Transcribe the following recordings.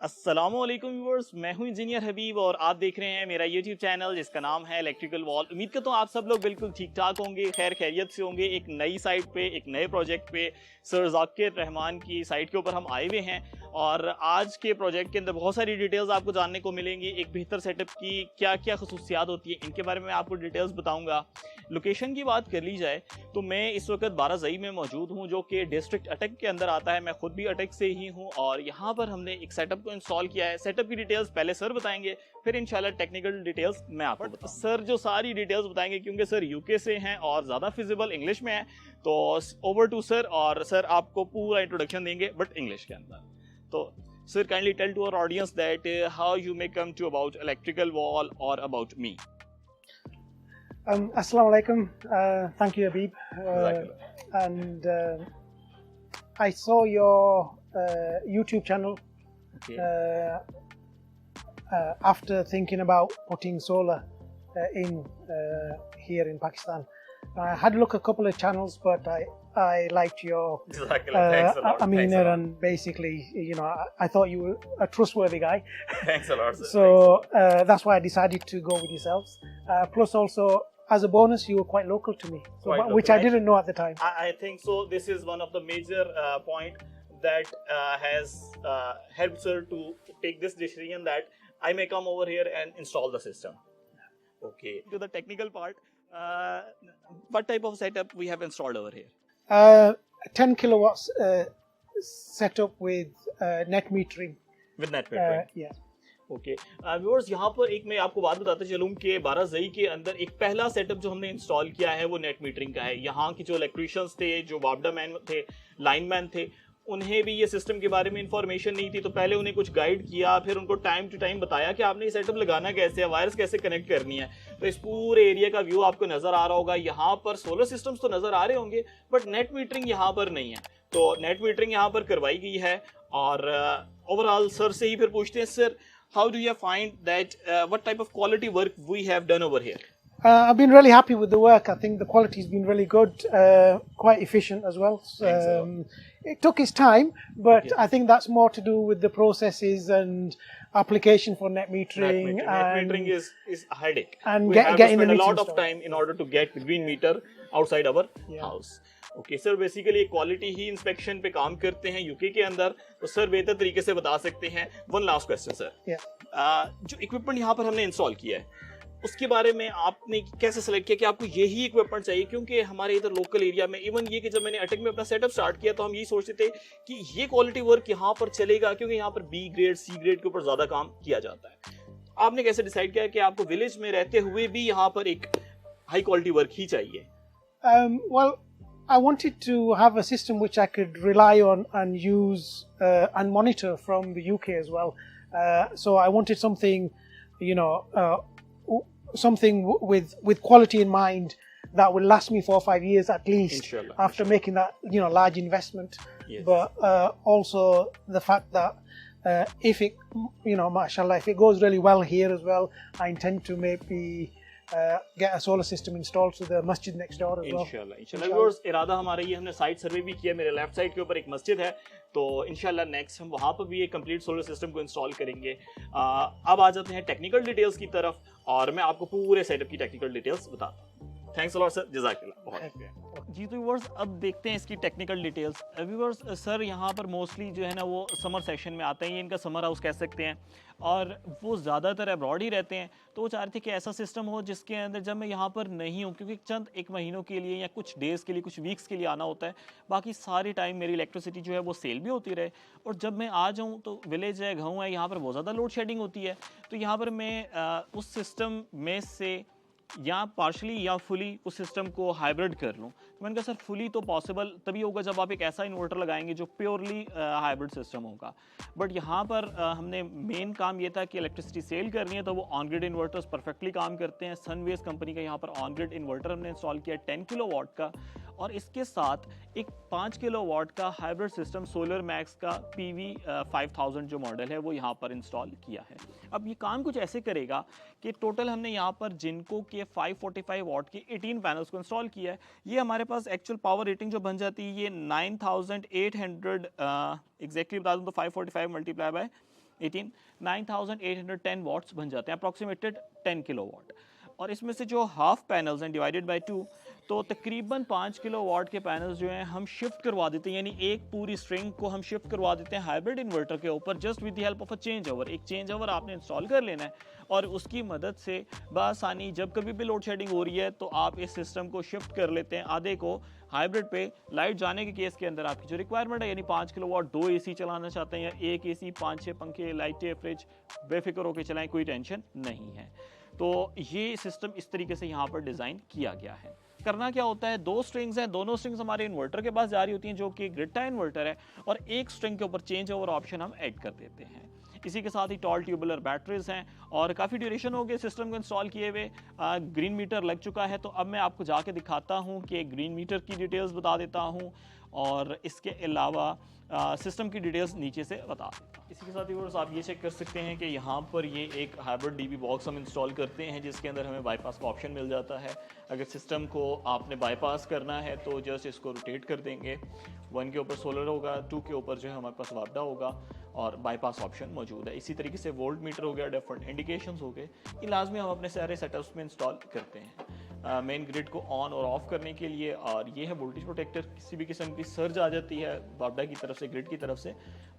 अस्सलामुअलैकुम व्यूअर्स, मैं हूं इंजीनियर हबीब और आप देख रहे हैं मेरा यूट्यूब चैनल जिसका नाम है इलेक्ट्रिकल वॉल। उम्मीद करता हूं आप सब लोग बिल्कुल ठीक ठाक होंगे, खैर खैरियत से होंगे। एक नई साइट पे, एक नए प्रोजेक्ट पे सर जाकिर रहमान की साइट के ऊपर हम आए हुए हैं और आज के प्रोजेक्ट के अंदर बहुत सारी डिटेल्स आपको जानने को मिलेंगी। एक बेहतर सेटअप की क्या क्या खसूसियात होती है, इनके बारे में आपको डिटेल्स बताऊँगा। लोकेशन की बात कर ली जाए तो मैं इस वक्त बाराज़ई में मौजूद हूँ, जो कि डिस्ट्रिक्ट अटक के अंदर आता है। मैं खुद भी अटक से ही हूँ और यहाँ पर हमने एक सेटअप को इंस्टॉल किया है। सेटअप की डिटेल्स पहले सर बताएंगे, फिर इंशाल्लाह टेक्निकल डिटेल्स मैं आपको बताऊँ। सर जो सारी डिटेल्स बताएंगे, क्योंकि सर यूके से हैं और ज़्यादा फिजिबल इंग्लिश में है, तो ओवर टू सर। और सर आपको पूरा इंट्रोडक्शन देंगे बट इंग्लिश के अंदर। तो sir, kindly tell to our audience that how you may come to about electrical wall or about me. Assalamu alaikum. Thank you, Habib. And I saw your YouTube channel Okay. After thinking about putting solar in here in Pakistan. I had a look at a couple of channels, but I liked your Thanks a lot. Amina, and basically, you know, I thought you were a trustworthy guy. Thanks a lot, sir. So that's why I decided to go with yourselves. Plus, also as a bonus, you were quite local to me, so, which I didn't know at the time. I think so. This is one of the major point that has helped sir to take this decision that I may come over here and install the system. Okay. To the technical part, what type of setup we have installed over here? 10 kilowatts setup with net metering. With net metering. Yeah. Okay viewers, यहाँ पर एक मैं आपको बात बताते चलूँ कि बाराज़ई के अंदर एक पहला सेटअप जो हमने इंस्टॉल किया है वो नेट मीटरिंग का है। यहाँ के जो इलेक्ट्रिशियंस थे, जो वापडा मैन थे, लाइनमैन थे, उन्हें भी ये सिस्टम के बारे में इंफॉर्मेशन नहीं थी। तो पहले उन्हें कुछ गाइड किया, फिर उनको टाइम टू टाइम बताया कि आपने ये सेटअप लगाना कैसे है, वायर्स कैसे कनेक्ट करनी है। तो इस पूरे एरिया का व्यू आपको नज़र आ रहा होगा। यहाँ पर सोलर सिस्टम्स तो नज़र आ रहे होंगे बट नेट मीटरिंग यहाँ पर नहीं है। तो नेट मीटरिंग यहाँ पर करवाई गई है। और ओवरऑल सर से ही फिर पूछते हैं, sir how do you find that what type of quality work we have done over here? I've been really happy with the work. I think the quality's been really good, quite efficient as well. It took its time, but I think that's more to do with the processes and application for net metering. Net metering is a headache. And we have to getting spend the a lot of time in order to get green meter outside our house. Okay sir, basically quality he inspection पे काम करते हैं UK के अंदर, तो sir बेहतर तरीके से बता सकते हैं। वन लास्ट क्वेश्चन सर, जो इक्विपमेंट यहाँ पर हमने इंस्टॉल किया है उसके बारे में आपने कैसे सेलेक्ट किया कि आपको यही इक्विपमेंट चाहिए? क्योंकि हमारे इधर लोकल एरिया में इवन ये कि जब मैंने अटक में अपना सेटअप स्टार्ट किया तो हम यही सोचते थे कि ये क्वालिटी वर्क यहाँ पर चलेगा, क्योंकि यहाँ पर बी ग्रेड सी ग्रेड के ऊपर ज्यादा काम किया जाता है। आपने कैसे डिसाइड किया कि आपको विलेज में रहते हुए भी यहाँ पर एक हाई क्वालिटी वर्क ही चाहिए? Well, I wanted to have a system which I could rely on and use and monitor from the UK as well. So I wanted something, you know, something with quality in mind that will last me 4 or 5 years at least. Inshallah, after making that, you know, large investment. Yes. But also the fact that if it, you know, mashallah, if it goes really well here as well, I intend to maybe get a solar system installed to the masjid next door as well. इंशाल्लाह viewers, इरादा हमारा ये, हमने site सर्वे भी किया। मेरे left side के ऊपर एक मस्जिद है, तो इंशाल्लाह नेक्स्ट हम वहाँ पर भी एक कंप्लीट सोलर सिस्टम को इंस्टॉल करेंगे। अब आ जाते हैं टेक्निकल डिटेल्स की तरफ और मैं आपको पूरे सेटअप की टेक्निकल डिटेल्स बताता हूँ। थैंक्स अ लॉट सर, जज़ाकल्लाह। बहुत जी। तो व्यूअर्स, अब देखते हैं इसकी टेक्निकल डिटेल्स। व्यूअर्स, सर यहाँ पर मोस्टली जो है ना वो समर सेशन में आते हैं, ये इनका समर हाउस कह सकते हैं, और वो ज़्यादातर अब्रॉड ही रहते हैं। तो वो चाह रहे थे कि ऐसा सिस्टम हो जिसके अंदर जब मैं यहाँ पर नहीं हूँ, क्योंकि चंद एक महीनों के लिए या कुछ डेज़ के लिए, कुछ वीक्स के लिए आना होता है, बाकी सारी टाइम मेरी इलेक्ट्रिसिटी जो है वो सेल भी होती रहे। और जब मैं आ जाऊँ तो विलेज है, गाँव है, यहाँ पर बहुत ज़्यादा लोड शेडिंग होती है। तो यहाँ पर मैं उस सिस्टम में से या पार्शली या फुली उस सिस्टम को हाइब्रिड कर लूँ। तो मैंने कहा सर फुली तो पॉसिबल तभी होगा जब आप एक ऐसा इन्वर्टर लगाएंगे जो प्योरली हाइब्रिड सिस्टम होगा। बट यहाँ पर हमने मेन काम ये था कि इलेक्ट्रिसिटी सेल करनी है, तो वो ऑन ग्रिड इन्वर्टर्स परफेक्टली काम करते हैं। सनवेज कंपनी का यहाँ पर ऑन ग्रिड इन्वर्टर हमने इंस्टॉल किया 10 किलोवाट का, और इसके साथ एक 5 किलोवाट का हाइब्रिड सिस्टम सोलर मैक्स का PV 5000 जो मॉडल है वो यहाँ पर इंस्टॉल किया है। अब ये काम कुछ ऐसे करेगा कि टोटल हमने यहाँ पर जिनको के 545 वाट के 18 पैनल्स को इंस्टॉल किया है। ये हमारे पास एक्चुअल पावर रेटिंग जो बन जाती है ये 9800 एग्जैक्टली बता दूँ तो 545 मल्टीप्लाई बाय 18 9810 वाट्स बन जाते हैं, अप्रॉक्सीमेटेड 10 किलोवाट। और इसमें से जो हाफ पैनल्स हैं डिवाइडेड बाय 2, तो तकरीबन 5 किलोवाट के पैनल्स जो हैं हम शिफ्ट करवा देते हैं, यानी एक पूरी स्ट्रिंग को हम शिफ्ट करवा देते हैं हाइब्रिड इन्वर्टर के ऊपर, just with the help of a change over. एक चेंज ओवर आपने इंस्टॉल कर लेना है और उसकी मदद से बआसानी जब कभी भी लोड शेडिंग हो रही है तो आप इस सिस्टम को शिफ्ट कर लेते हैं आधे को हाइब्रिड पे। लाइट जाने के केस के अंदर आपकी जो रिक्वायरमेंट है, यानी 5 किलोवाट 2 एसी चलाना चाहते हैं या एक एसी 5-6 पंखे लाइटें फ्रिज, बेफिक्र होकर चलाएं, कोई टेंशन नहीं है। तो ये सिस्टम इस तरीके से यहाँ पर डिज़ाइन किया गया है। करना क्या होता है, 2 स्ट्रिंग्स हैं, दोनों स्ट्रिंग्स हमारे इन्वर्टर के पास जा रही होती हैं जो कि ग्रिड टाई इन्वर्टर है, और एक स्ट्रिंग के ऊपर चेंज ओवर ऑप्शन हम ऐड कर देते हैं। इसी के साथ ही टॉल ट्यूबुलर बैटरीज हैं और काफ़ी ड्यूरेशन हो गई सिस्टम को इंस्टॉल किए हुए। ग्रीन मीटर लग चुका है, तो अब मैं आपको जाके दिखाता हूँ कि ग्रीन मीटर की डिटेल्स बता देता हूँ और इसके अलावा सिस्टम की डिटेल्स नीचे से बता देता हूँ। इसी के साथ ही व्यूअर्स आप ये चेक कर सकते हैं कि यहाँ पर ये एक हाइब्रिड डीबी बॉक्स हम इंस्टॉल करते हैं जिसके अंदर हमें बाईपास का ऑप्शन मिल जाता है। अगर सिस्टम को आपने बाईपास करना है तो जस्ट इसको रोटेट कर देंगे, 1 के ऊपर सोलर होगा, 2 के ऊपर जो है हमारे पास वापडा होगा और बाईपास ऑप्शन मौजूद है। इसी तरीके से वोल्ट मीटर हो गया, डिफरेंट इंडिकेशंस हो गए, ये लाजमी हम अपने सारे सेटअप्स में इंस्टॉल करते हैं मेन ग्रिड को ऑन और ऑफ करने के लिए। और ये है वोल्टेज प्रोटेक्टर, किसी भी किस्म की सर्ज आ जाती है वापडा की तरफ से, ग्रिड की तरफ से,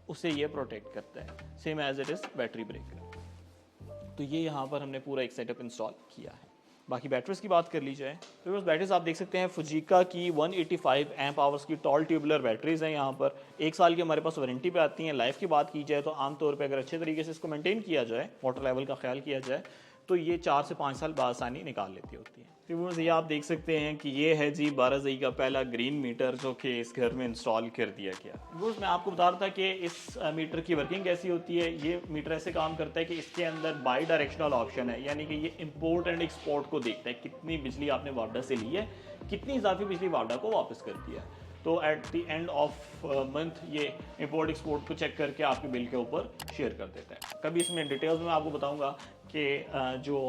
उसे ये प्रोटेक्ट करता है, same as it is battery breaker. तो ये यहाँ पर हमने पूरा एक सेटअप इंस्टॉल किया है। बाकी बैटरीज की बात कर ली जाए तो बस बैटरीज आप देख सकते हैं फुजीका की 185 एम्प आवर्स की टॉल ट्यूबुलर बैटरीज हैं। यहाँ पर 1 साल की हमारे पास वारंटी पे आती हैं। लाइफ की बात की जाए तो आमतौर पे अगर अच्छे तरीके से इसको मेंटेन किया जाए, वाटर लेवल का ख्याल किया जाए, तो ये 4 से 5 साल बआसानी निकाल लेती होती है। व्यूअर्स ये आप देख सकते हैं कि ये है जी 12 ZE का पहला ग्रीन मीटर जो कि इस घर में इंस्टॉल कर दिया गया। व्यूअर्स मैं आपको बता रहा था कि इस मीटर की वर्किंग कैसी होती है। ये मीटर ऐसे काम करता है कि इसके अंदर बाई डायरेक्शनल ऑप्शन है, यानी कि ये इंपोर्ट एंड एक्सपोर्ट को देखता है, कितनी बिजली आपने वापडा से ली है, कितनी इजाफी बिजली वापडा को वापस कर दिया है। तो at the end of month ये इंपोर्ट एक्सपोर्ट को चेक करके आपके बिल के ऊपर शेयर कर देता है। कभी इसमें डिटेल्स में आपको बताऊंगा कि जो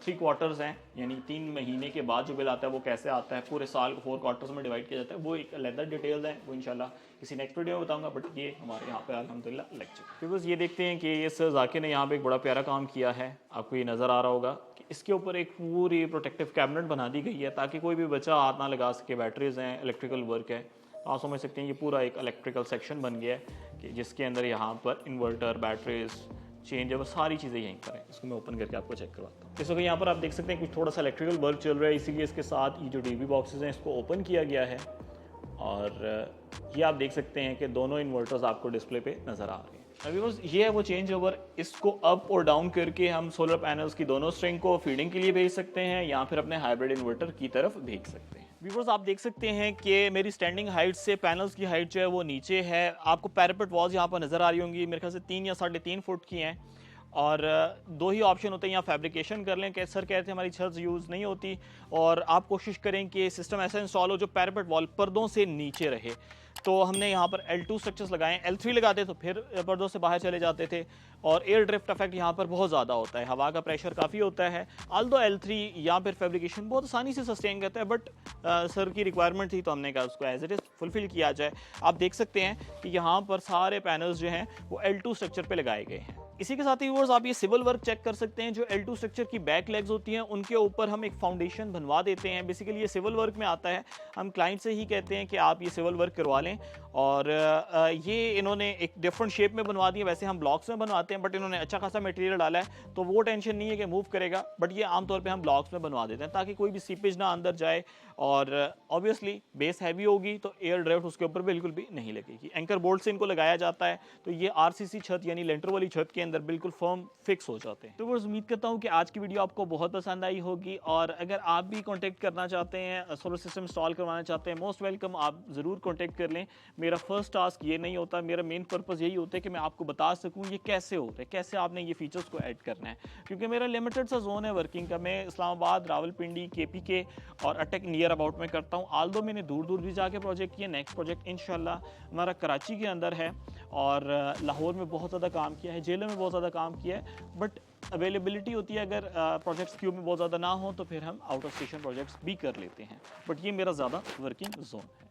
3 क्वार्टर्स हैं, यानी 3 महीने के बाद जो बिल आता है वो कैसे आता है, पूरे साल को 4 क्वार्टर्स में डिवाइड किया जाता है, वो एक अलग डिटेल्स हैं, वो इंशाल्लाह किसी नेक्स्ट वीडियो में बताऊंगा। बट ये हमारे यहाँ पे अल्हम्दुलिल्लाह लग चुका है। फिर बस ये देखते हैं कि इस जाकिर ने यहाँ पे एक बड़ा प्यारा काम किया है, आपको ये नज़र आ रहा होगा कि इसके ऊपर एक पूरी प्रोटेक्टिव कैबिनेट बना दी गई है ताकि कोई भी बच्चा हाथ ना लगा सके। बैटरीज हैं, इलेक्ट्रिकल वर्क है, आप समझ सकते हैं ये पूरा एक इलेक्ट्रिकल सेक्शन बन गया है कि जिसके अंदर यहाँ पर इन्वर्टर, बैटरीज, चेंज ओवर, सारी चीज़ें यहीं पर है। इसको मैं ओपन करके आपको चेक करवाता हूँ। इस वक्त यहाँ पर आप देख सकते हैं कुछ थोड़ा सा इलेक्ट्रिकल वर्क चल रहा है, इसीलिए इसके साथ ये जो डीबी बॉक्सेस हैं इसको ओपन किया गया है और ये आप देख सकते हैं कि दोनों इन्वर्टर्स आपको डिस्प्ले पे नज़र आ रहे हैं। अभी ये है वो चेंज ओवर, इसको अप और डाउन करके हम सोलर पैनल्स की दोनों स्ट्रिंग को फीडिंग के लिए भेज सकते हैं या फिर अपने हाइब्रिड इन्वर्टर की तरफ भेज सकते हैं। व्यूअर्स आप देख सकते हैं कि मेरी स्टैंडिंग हाइट से पैनल्स की हाइट जो है वो नीचे है। आपको पैरापेट वॉल्स यहाँ पर नज़र आ रही होंगी, मेरे ख्याल से 3 या 3.5 फुट की हैं और 2 ही ऑप्शन होते हैं, या फैब्रिकेशन कर लें कि सर कहते हैं हमारी छत यूज़ नहीं होती, और आप कोशिश करें कि सिस्टम ऐसा इंस्टॉल हो जो पैरापेट वॉल पर्दों से नीचे रहे। तो हमने यहाँ पर L2 स्ट्रक्चर्स लगाए, L3 लगाते तो फिर पर्दों से बाहर चले जाते थे और एयर ड्रिफ्ट इफेक्ट यहाँ पर बहुत ज़्यादा होता है, हवा का प्रेशर काफ़ी होता है। आल्दो L3 या फिर फैब्रिकेशन बहुत आसानी से सस्टेन करता है, बट सर की रिक्वायरमेंट थी तो हमने कहा उसको एज इट इज़ फुलफिल किया जाए। आप देख सकते हैं कि यहाँ पर सारे पैनल्स जो हैं वो L2 स्ट्रक्चर पर लगाए गए हैं। इसी के साथ ही व्यूअर्स आप ये सिविल वर्क चेक कर सकते हैं, जो L2 स्ट्रक्चर की बैक लेग्स होती हैं उनके ऊपर हम एक फाउंडेशन बनवा देते हैं। बेसिकली ये सिविल वर्क में आता है, हम क्लाइंट से ही कहते हैं कि आप ये सिविल वर्क करवा लें, और ये इन्होंने एक डिफरेंट शेप में बनवा दी है। वैसे हम ब्लॉक्स में बनवाते हैं बट इन्होंने अच्छा खासा मटेरियल डाला है तो वो टेंशन नहीं है कि मूव करेगा, बट ये आमतौर पे हम ब्लॉक्स में बनवा देते हैं ताकि कोई भी सीपेज ना अंदर जाए, और ऑब्वियसली बेस हैवी होगी तो एयर ड्राफ्ट उसके ऊपर बिल्कुल भी नहीं लगेगी। एंकर बोल्ट से इनको लगाया जाता है तो ये RCC छत यानी लेंटर वाली छत के अंदर बिल्कुल फर्म फिक्स हो जाते हैं। तो बस उम्मीद करता हूँ कि आज की वीडियो आपको बहुत पसंद आई होगी, और अगर आप भी कॉन्टैक्ट करना चाहते हैं, सोलर सिस्टम इंस्टॉल करवाना चाहते हैं, मोस्ट वेलकम, आप ज़रूर कॉन्टैक्ट कर लें। मेरा फर्स्ट टास्क ये नहीं होता, मेरा मेन पर्पज़ यही होता है कि मैं आपको बता सकूँ ये कैसे होता है, कैसे आपने ये फीचर्स को ऐड करना है, क्योंकि मेरा लिमिटेड सा जोन है वर्किंग का। मैं इस्लामाबाद, रावलपिंडी, KPK और अटक नियर अबाउट में करता हूँ। आल्दो मैंने दूर दूर भी जाके प्रोजेक्ट किए। नेक्स्ट प्रोजेक्ट इंशाल्लाह हमारा कराची के अंदर है, और लाहौर में बहुत ज़्यादा काम किया है, जेलों में बहुत ज़्यादा काम किया है, बट अवेलेबिलिटी होती है अगर प्रोजेक्ट्स क्यू में बहुत ज़्यादा ना हो तो फिर हम आउट ऑफ स्टेशन प्रोजेक्ट्स भी कर लेते हैं, बट ये मेरा ज़्यादा वर्किंग जोन है।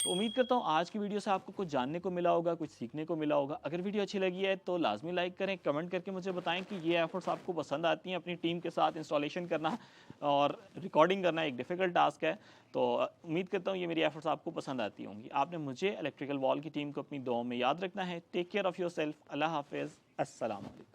तो उम्मीद करता हूँ आज की वीडियो से आपको कुछ जानने को मिला होगा, कुछ सीखने को मिला होगा। अगर वीडियो अच्छी लगी है तो लाजमी लाइक करें, कमेंट करके मुझे बताएं कि ये एफर्ट्स आपको पसंद आती हैं। अपनी टीम के साथ इंस्टॉलेशन करना और रिकॉर्डिंग करना एक डिफ़िकल्ट टास्क है, तो उम्मीद करता हूँ ये मेरी एफर्ट्स आपको पसंद आती होंगी। आपने मुझे इलेक्ट्रिकल वॉल की टीम को अपनी दुआओं में याद रखना है। Take care of yourself. अल्लाह हाफिज़। अस्सलाम वालेकुम।